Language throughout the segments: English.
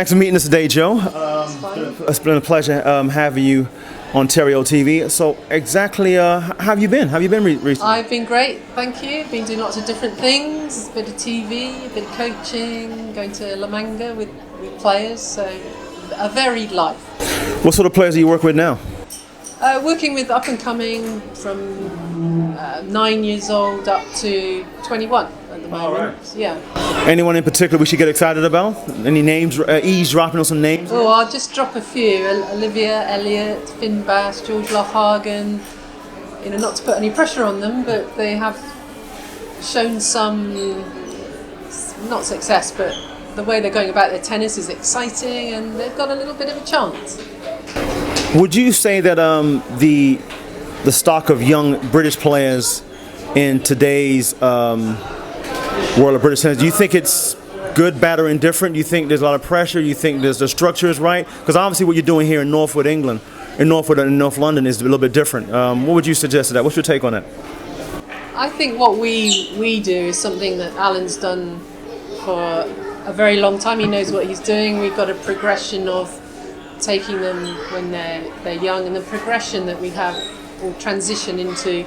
thanks for meeting us today, Jo. It's been a pleasure having you on Terry TV. So exactly, how have you been? How have you been recently? I've been great, thank you. Been doing lots of different things, a bit of TV, a bit of coaching, going to La Manga with players, so a varied life. What sort of players do you work with now? Working with up and coming from 9 years old up to 21 at the moment. All right. Yeah. Anyone in particular we should get excited about? Any names, eavesdropping on some names? Oh, I'll just drop a few. Olivia Elliott, Finn Bass, George Lochhagen. You know, not to put any pressure on them, but they have shown some, not success, but the way they're going about their tennis is exciting, and they've got a little bit of a chance. Would you say that the stock of young British players in today's world of British tennis, do you think it's good, bad, or indifferent? Do you think there's a lot of pressure? Do you think the structure is right? Because obviously what you're doing here in Northwood, England, in Northwood and North London is a little bit different. What would you suggest to that? What's your take on that? I think what we do is something that Alan's done for a very long time. He knows what he's doing. We've got a progression of taking them when they're young, and the progression that we have or transition into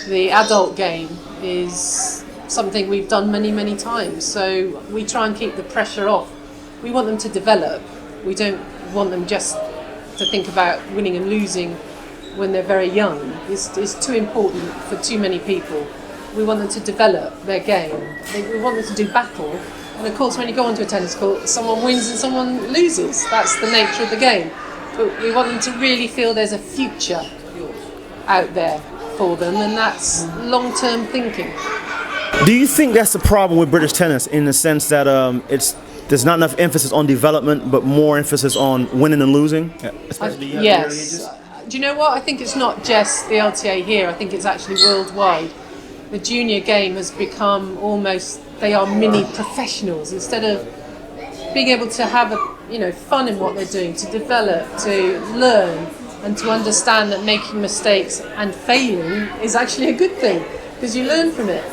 the adult game is something we've done many times. So we try and keep the pressure off. We want them to develop. We don't want them just to think about winning and losing when they're very young. It's too important for too many people. We want them to develop their game. We want them to do battle. And of course, when you go onto a tennis court, someone wins and someone loses. That's the nature of the game. But we want them to really feel there's a future out there for them, and that's long-term thinking. Do you think that's the problem with British tennis, in the sense that there's not enough emphasis on development, but more emphasis on winning and losing? Yes. Do you know what? I think it's not just the LTA here. I think it's actually worldwide. The junior game has become almost, they are mini professionals. Instead of being able to have fun in what they're doing, to develop, to learn, and to understand that making mistakes and failing is actually a good thing, because you learn from it.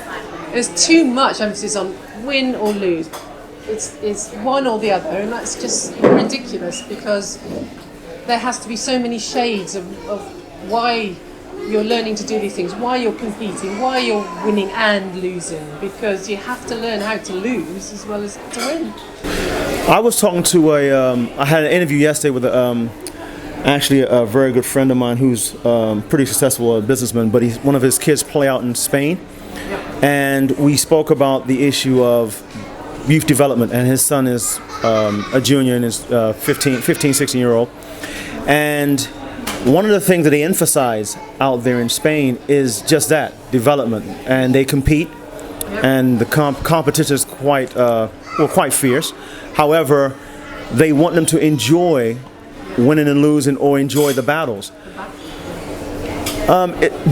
There's too much emphasis on win or lose. It's one or the other, and that's just ridiculous, because there has to be so many shades of why you're learning to do these things, why you're competing, why you're winning and losing, because you have to learn how to lose as well as to win. I was talking to I had an interview yesterday with actually a very good friend of mine who's pretty successful businessman, but one of his kids play out in Spain. Yep. And we spoke about the issue of youth development, and his son is a junior and is 15, 16-year-old. And one of the things that they emphasize out there in Spain is just that, development. And they compete, and the competition is quite fierce. However, they want them to enjoy winning and losing, or enjoy the battles.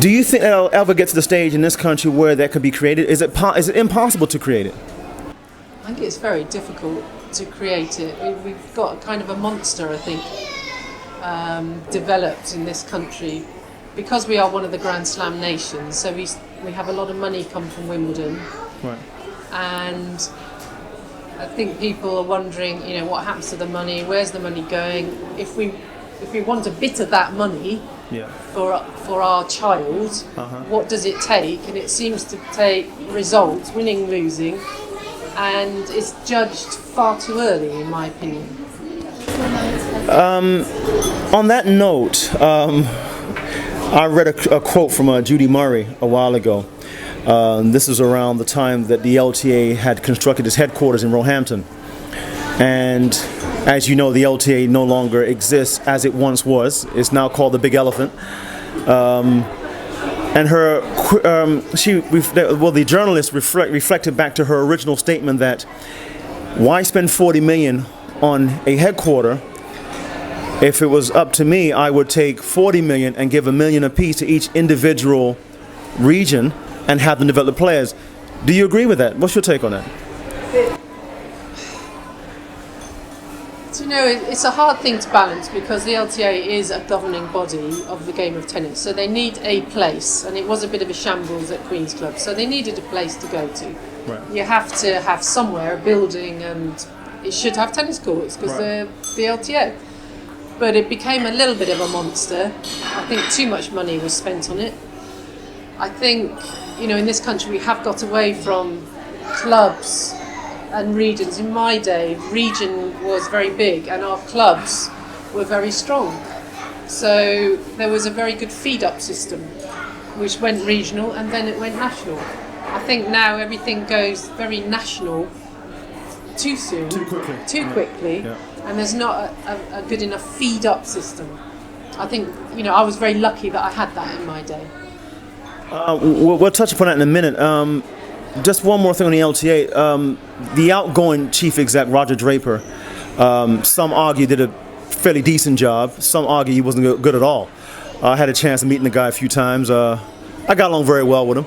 Do you think that'll ever get to the stage in this country where that could be created? Is it impossible to create it? I think it's very difficult to create it. We've got kind of a monster, I think, developed in this country, because we are one of the Grand Slam nations. So we have a lot of money come from Wimbledon, right? And I think people are wondering, what happens to the money? Where's the money going? If we want a bit of that money for our child, what does it take? And it seems to take results, winning, losing, and it's judged far too early, in my opinion. On that note, I read a quote from Judy Murray a while ago. This was around the time that the LTA had constructed its headquarters in Roehampton. And as you know, the LTA no longer exists as it once was. It's now called the Big Elephant. And the journalist reflected back to her original statement that why spend 40 million on a headquarter? If it was up to me, I would take 40 million and give $1 million apiece to each individual region and have them develop players. Do you agree with that? What's your take on that? It's a hard thing to balance, because the LTA is a governing body of the game of tennis. So they need a place, and it was a bit of a shambles at Queen's Club. So they needed a place to go to. Right. You have to have somewhere, a building and it should have tennis courts because they're the LTA. But it became a little bit of a monster. I think too much money was spent on it. I think, in this country we have got away from clubs and regions. In my day, region was very big and our clubs were very strong. So there was a very good feed-up system, which went regional and then it went national. I think now everything goes very national too soon. Too quickly. Yeah. And there's not a good enough feed-up system. I think, I was very lucky that I had that in my day. We'll touch upon that in a minute. Just one more thing on the LTA. The outgoing chief exec, Roger Draper, some argue did a fairly decent job. Some argue he wasn't good at all. I had a chance of meeting the guy a few times. I got along very well with him.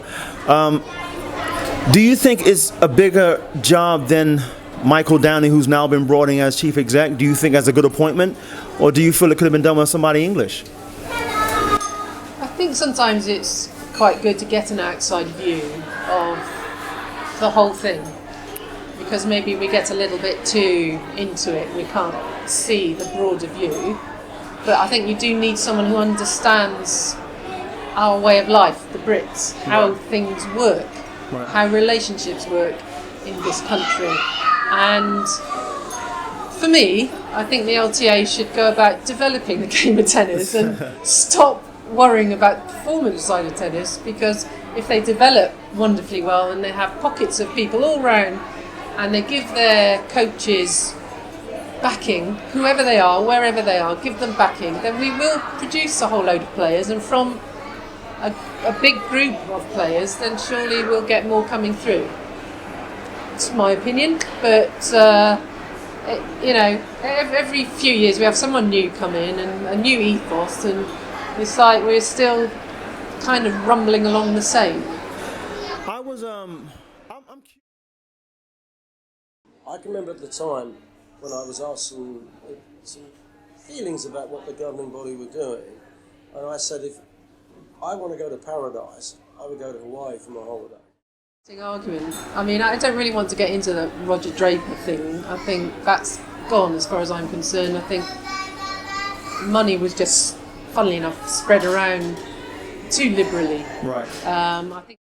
Do you think it's a bigger job than Michael Downey, who's now been brought in as chief exec? Do you think that's a good appointment? Or do you feel it could have been done with somebody English? I think sometimes it's quite good to get an outside view of the whole thing, because maybe we get a little bit too into it. We can't see the broader view. But I think you do need someone who understands our way of life, the Brits, how things work, how relationships work in this country. And for me, I think the LTA should go about developing the game of tennis and stop worrying about the performance side of tennis, because if they develop wonderfully well and they have pockets of people all round and they give their coaches backing, whoever they are, wherever they are, give them backing, then we will produce a whole load of players, and from a big group of players, then surely we'll get more coming through. It's my opinion, but every few years we have someone new come in and a new ethos, and it's like we're still kind of rumbling along the same. I can remember at the time when I was asked some feelings about what the governing body were doing, and I said if I want to go to paradise, I would go to Hawaii for my holiday. Argument. I mean, I don't really want to get into the Roger Draper thing. I think that's gone as far as I'm concerned. I think money was just, funnily enough, spread around too liberally. Right. I think